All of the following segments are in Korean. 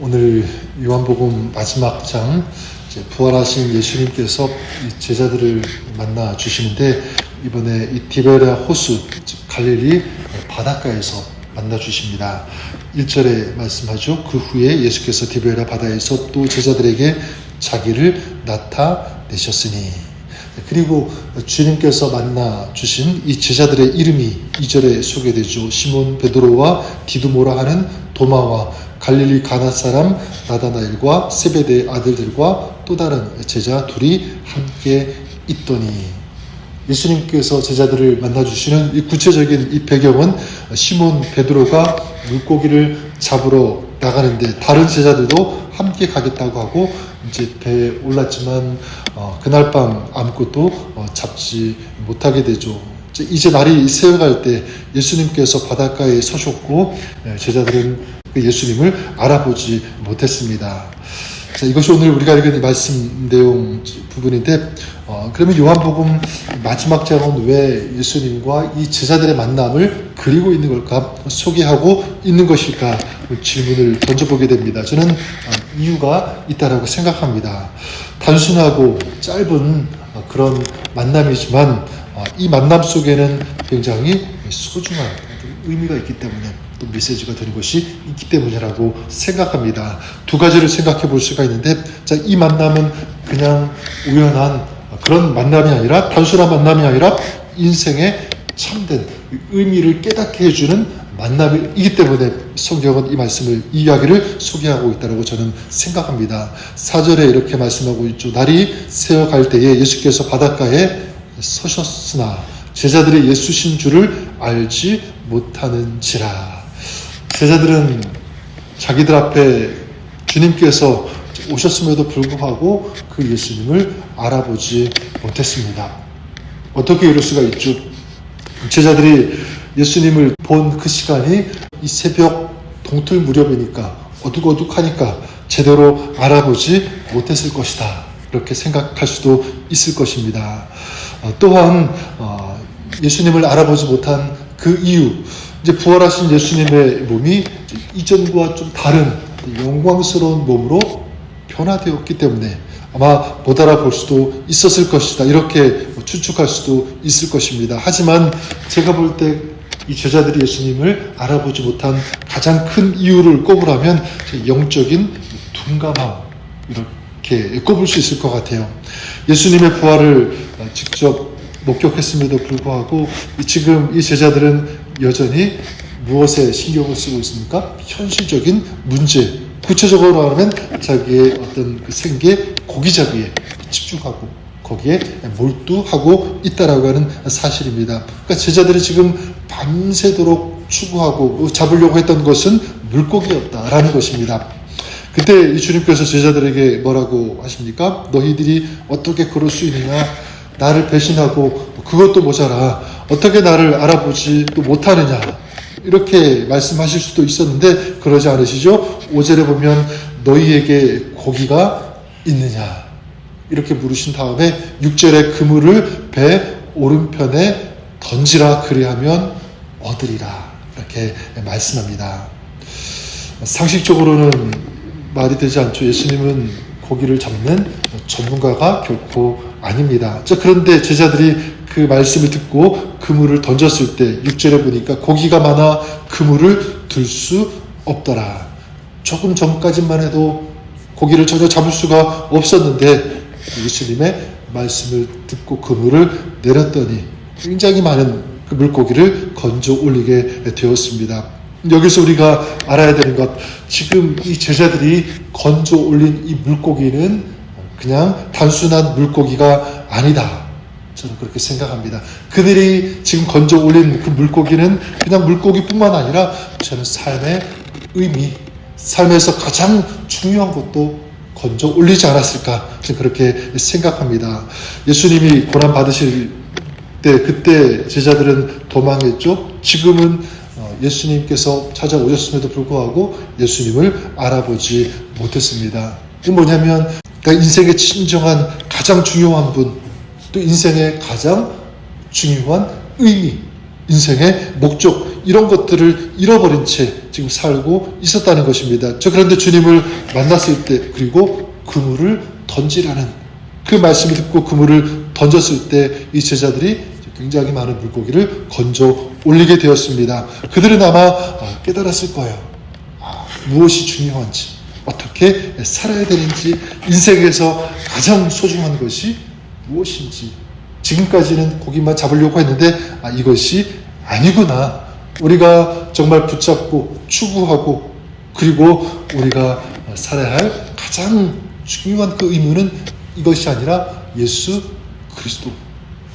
오늘 요한복음 마지막 장, 부활하신 예수님께서 제자들을 만나 주시는데, 이번에 이 디베랴 호수, 즉 갈릴리 바닷가에서 만나 주십니다. 1절에 말씀하죠. 그 후에 예수께서 디베랴 바다에서 또 제자들에게 자기를 나타내셨으니. 그리고 주님께서 만나 주신 이 제자들의 이름이 2절에 소개되죠. 시몬 베드로와 디두모라 하는 도마와 갈릴리 가나 사람 나다나엘과 세베대의 아들들과 또 다른 제자 둘이 함께 있더니. 예수님께서 제자들을 만나 주시는 이 구체적인 이 배경은 시몬 베드로가 물고기를 잡으러 나가는데 다른 제자들도 함께 가겠다고 하고 이제 배에 올랐지만 그날 밤 아무것도 잡지 못하게 되죠. 이제 날이 새어갈 때 예수님께서 바닷가에 서셨고 제자들은 그 예수님을 알아보지 못했습니다. 자, 이것이 오늘 우리가 읽은 말씀 내용 부분인데, 그러면 요한복음 마지막 장은 왜 예수님과 이 제자들의 만남을 그리고 있는 걸까? 소개하고 있는 것일까? 질문을 던져보게 됩니다. 저는 이유가 있다라고 생각합니다. 단순하고 짧은 그런 만남이지만 이 만남 속에는 굉장히 소중한 의미가 있기 때문에, 또 메시지가 되는 것이 있기 때문이라고 생각합니다. 두 가지를 생각해 볼 수가 있는데, 자, 이 만남은 그냥 우연한 그런 만남이 아니라, 단순한 만남이 아니라 인생의 참된 의미를 깨닫게 해주는 만남이기 때문에 성경은 이 말씀을, 이 이야기를 소개하고 있다고 저는 생각합니다. 4절에 이렇게 말씀하고 있죠. 날이 새어갈 때에 예수께서 바닷가에 서셨으나 제자들이 예수신 줄을 알지 못하는지라. 제자들은 자기들 앞에 주님께서 오셨음에도 불구하고 그 예수님을 알아보지 못했습니다. 어떻게 이럴 수가 있죠? 제자들이 예수님을 본 그 시간이 이 새벽 동틀 무렵이니까, 어둑어둑하니까 제대로 알아보지 못했을 것이다, 이렇게 생각할 수도 있을 것입니다. 또한 예수님을 알아보지 못한 그 이유, 이제 부활하신 예수님의 몸이 이전과 좀 다른 영광스러운 몸으로 변화되었기 때문에 아마 못 알아볼 수도 있었을 것이다, 이렇게 추측할 수도 있을 것입니다. 하지만 제가 볼 때 이 제자들이 예수님을 알아보지 못한 가장 큰 이유를 꼽으라면 영적인 둔감함, 이렇게 꼽을 수 있을 것 같아요. 예수님의 부활을 직접 목격했음에도 불구하고 지금 이 제자들은 여전히 무엇에 신경을 쓰고 있습니까? 현실적인 문제, 구체적으로 말하면 자기의 어떤 그 생계 고기잡이에 집중하고 거기에 몰두하고 있다라고 하는 사실입니다. 그러니까 제자들이 지금 밤새도록 추구하고 잡으려고 했던 것은 물고기였다라는 것입니다. 그때 이 주님께서 제자들에게 뭐라고 하십니까? 너희들이 어떻게 그럴 수 있느냐? 나를 배신하고 그것도 모자라 어떻게 나를 알아보지도 못하느냐, 이렇게 말씀하실 수도 있었는데 그러지 않으시죠? 5절에 보면 너희에게 고기가 있느냐, 이렇게 물으신 다음에 6절에 그물을 배 오른편에 던지라, 그리하면 얻으리라, 이렇게 말씀합니다. 상식적으로는 말이 되지 않죠. 예수님은 고기를 잡는 전문가가 결코 아닙니다. 자, 그런데 제자들이 그 말씀을 듣고 그물을 던졌을 때 6절에 보니까 고기가 많아 그물을 들 수 없더라. 조금 전까지만 해도 고기를 전혀 잡을 수가 없었는데 예수님의 말씀을 듣고 그물을 내렸더니 굉장히 많은 그 물고기를 건져 올리게 되었습니다. 여기서 우리가 알아야 되는 것, 지금 이 제자들이 건져 올린 이 물고기는 그냥 단순한 물고기가 아니다, 저는 그렇게 생각합니다. 그들이 지금 건져 올린 그 물고기는 그냥 물고기뿐만 아니라 저는 삶의 의미, 삶에서 가장 중요한 것도 건져 올리지 않았을까, 저는 그렇게 생각합니다. 예수님이 고난 받으실 때 그때 제자들은 도망했죠. 지금은 예수님께서 찾아오셨음에도 불구하고 예수님을 알아보지 못했습니다. 이게 뭐냐면, 그러니까 인생의 진정한 가장 중요한 분, 또 인생의 가장 중요한 의미, 인생의 목적, 이런 것들을 잃어버린 채 지금 살고 있었다는 것입니다. 그런데 주님을 만났을 때, 그리고 그물을 던지라는 그 말씀을 듣고 그물을 던졌을 때 이 제자들이 굉장히 많은 물고기를 건져 올리게 되었습니다. 그들은 아마 깨달았을 거예요. 무엇이 중요한지, 어떻게 살아야 되는지, 인생에서 가장 소중한 것이 무엇인지. 지금까지는 고기만 잡으려고 했는데 이것이 아니구나. 우리가 정말 붙잡고 추구하고, 그리고 우리가 살아야 할 가장 중요한 그 의무는 이것이 아니라 예수 그리스도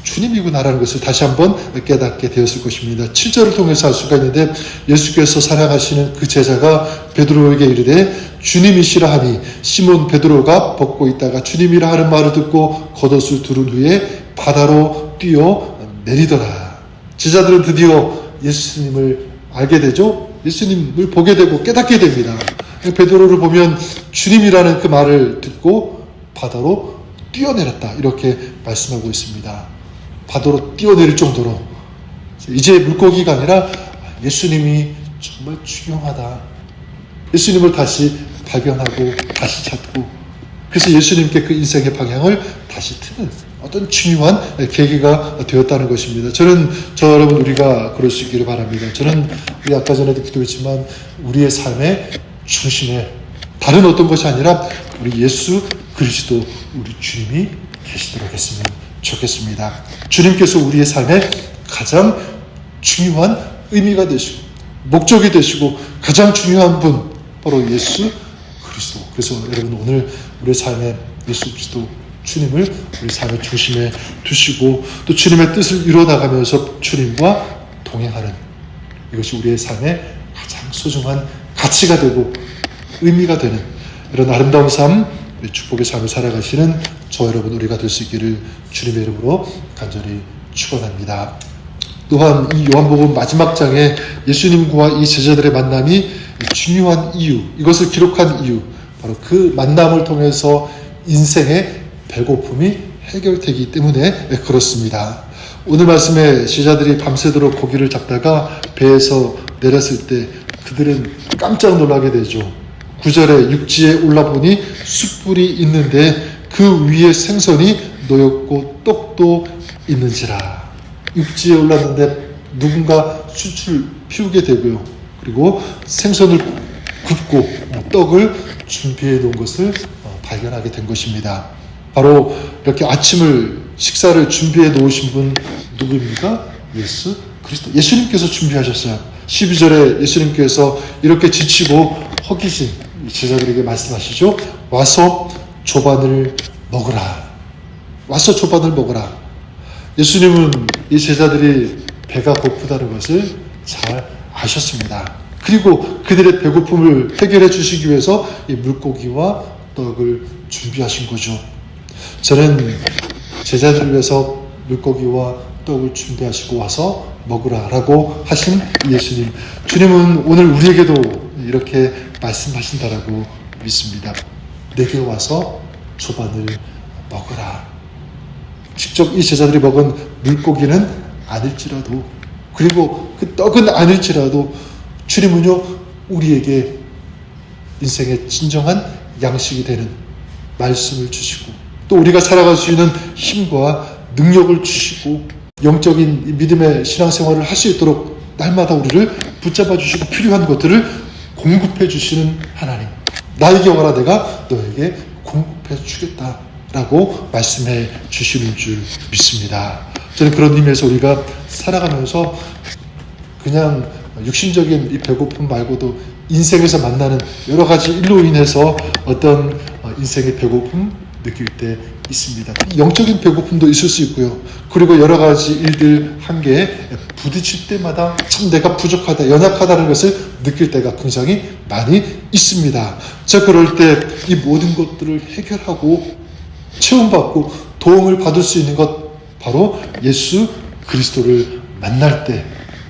주님이구나라는 것을 다시 한번 깨닫게 되었을 것입니다. 7절을 통해서 알 수가 있는데, 예수께서 사랑하시는 그 제자가 베드로에게 이르되 주님이시라 하니, 시몬 베드로가 벗고 있다가 주님이라 하는 말을 듣고 겉옷을 두른 후에 바다로 뛰어 내리더라. 제자들은 드디어 예수님을 알게 되죠. 예수님을 보게 되고 깨닫게 됩니다. 베드로를 보면 주님이라는 그 말을 듣고 바다로 뛰어내렸다, 이렇게 말씀하고 있습니다. 바다로 뛰어내릴 정도로 이제 물고기가 아니라 예수님이 정말 중요하다. 예수님을 다시 발견하고 다시 찾고, 그래서 예수님께 그 인생의 방향을 다시 트는 어떤 중요한 계기가 되었다는 것입니다. 저 여러분, 우리가 그럴 수 있기를 바랍니다. 저는 우리 아까 전에도 기도했지만 우리의 삶의 중심에 다른 어떤 것이 아니라 우리 예수 그리스도, 우리 주님이 계시도록 했으면 좋겠습니다. 주님께서 우리의 삶에 가장 중요한 의미가 되시고 목적이 되시고 가장 중요한 분, 바로 예수 그리스도. 그래서 여러분, 오늘 우리의 삶에 예수 그리스도 주님을 우리 삶의 중심에 두시고, 또 주님의 뜻을 이루어나가면서 주님과 동행하는, 이것이 우리의 삶의 가장 소중한 가치가 되고 의미가 되는 이런 아름다운 삶, 축복의 삶을 살아가시는 저 여러분, 우리가 될 수 있기를 주님의 이름으로 간절히 축원합니다. 또한 이 요한복음 마지막 장에 예수님과 이 제자들의 만남이 중요한 이유, 이것을 기록한 이유, 바로 그 만남을 통해서 인생의 배고픔이 해결되기 때문에 그렇습니다. 오늘 말씀에 제자들이 밤새도록 고기를 잡다가 배에서 내렸을 때 그들은 깜짝 놀라게 되죠. 9절에 육지에 올라보니 숯불이 있는데 그 위에 생선이 놓였고 떡도 있는지라. 육지에 올랐는데 누군가 숯을 피우게 되고요. 그리고 생선을 굽고 떡을 준비해 놓은 것을 발견하게 된 것입니다. 바로 이렇게 식사를 준비해 놓으신 분 누구입니까? 예수 그리스도. 예수님께서 준비하셨어요. 12절에 예수님께서 이렇게 지치고 허기진 제자들에게 말씀하시죠. 와서 조반을 먹으라. 와서 조반을 먹으라. 예수님은 이 제자들이 배가 고프다는 것을 잘 아셨습니다. 그리고 그들의 배고픔을 해결해 주시기 위해서 이 물고기와 떡을 준비하신 거죠. 저는 제자들을 위해서 물고기와 떡을 준비하시고 와서 먹으라 라고 하신 예수님, 주님은 오늘 우리에게도 이렇게 말씀하신다라고 믿습니다. 내게 와서 조반을 먹으라. 직접 이 제자들이 먹은 물고기는 아닐지라도, 그리고 그 떡은 아닐지라도 주님은요, 우리에게 인생의 진정한 양식이 되는 말씀을 주시고, 또 우리가 살아갈 수 있는 힘과 능력을 주시고, 영적인 믿음의 신앙생활을 할 수 있도록 날마다 우리를 붙잡아 주시고 필요한 것들을 공급해 주시는 하나님. 나에게 와라, 내가 너에게 공급해 주겠다라고 말씀해 주시는 줄 믿습니다. 저는 그런 의미에서 우리가 살아가면서 그냥 육신적인 이 배고픔 말고도 인생에서 만나는 여러 가지 일로 인해서 어떤 인생의 배고픔 느낄 때 있습니다. 영적인 배고픔도 있을 수 있고요. 그리고 여러 가지 일들 한계에 부딪힐 때마다 참 내가 부족하다, 연약하다는 것을 느낄 때가 굉장히 많이 있습니다. 그럴 때 이 모든 것들을 해결하고 체험받고 도움을 받을 수 있는 것, 바로 예수 그리스도를 만날 때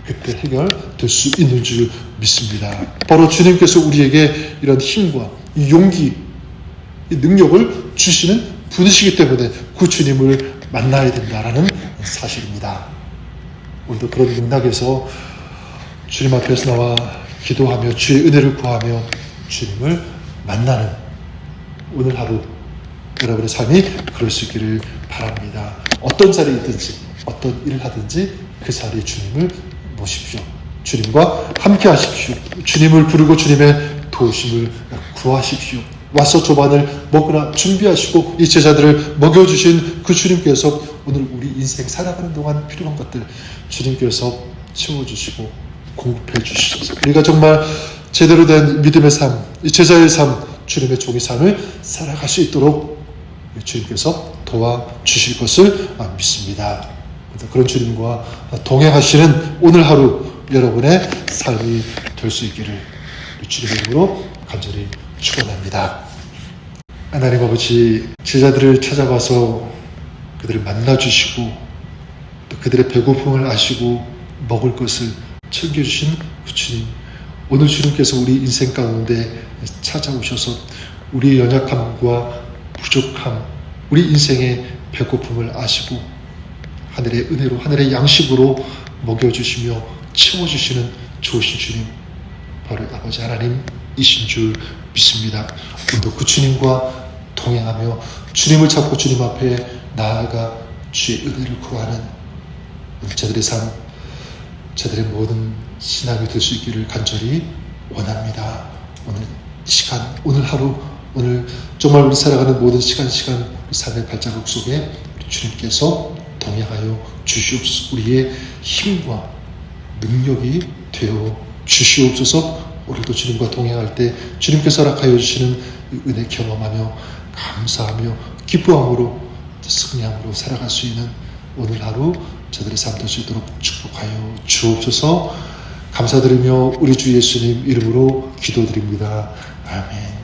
그때 해결될 수 있는 줄 믿습니다. 바로 주님께서 우리에게 이런 힘과 이 용기, 이 능력을 주시는 분이시기 때문에 그 주님을 만나야 된다라는 사실입니다. 오늘도 그런 맥락에서 주님 앞에서 나와 기도하며 주의 은혜를 구하며 주님을 만나는 오늘 하루 여러분의 삶이 그럴 수 있기를 바랍니다. 어떤 자리에 있든지 어떤 일을 하든지 그 자리에 주님을 모십시오. 주님과 함께 하십시오. 주님을 부르고 주님의 도우심을 구하십시오. 와서 조반을 먹으라 준비하시고 이 제자들을 먹여주신 그 주님께서 오늘 우리 인생 살아가는 동안 필요한 것들 주님께서 채워주시고 공급해 주시소서. 우리가 정말 제대로 된 믿음의 삶, 이 제자의 삶, 주님의 종의 삶을 살아갈 수 있도록 주님께서 도와주실 것을 믿습니다. 그런 주님과 동행하시는 오늘 하루 여러분의 삶이 될 수 있기를 주님의 이름으로 간절히 축원합니다. 하나님 아버지, 제자들을 찾아가서 그들을 만나주시고 또 그들의 배고픔을 아시고 먹을 것을 챙겨주신 그 주님, 오늘 주님께서 우리 인생 가운데 찾아오셔서 우리의 연약함과 부족함, 우리 인생의 배고픔을 아시고 하늘의 은혜로 하늘의 양식으로 먹여주시며 채워주시는 좋으신 주님, 바로 아버지 하나님이신 줄 믿습니다. 오늘도 그 주님과 동행하며 주님을 찾고 주님 앞에 나아가 주의 은혜를 구하는 우리 저들의 삶, 저들의 모든 신앙이 될 수 있기를 간절히 원합니다. 오늘 시간, 오늘 하루, 오늘 정말 우리 살아가는 모든 시간 우리 삶의 발자국 속에 우리 주님께서 동행하여 주시옵소서. 우리의 힘과 능력이 되어 주시옵소서. 오늘도 주님과 동행할 때 주님께서 허락하여 주시는 은혜 경험하며 감사하며 기뻐함으로 승리함으로 살아갈 수 있는 오늘 하루 저들의 삶 될 수 있도록 축복하여 주옵소서. 감사드리며 우리 주 예수님 이름으로 기도드립니다. 아멘.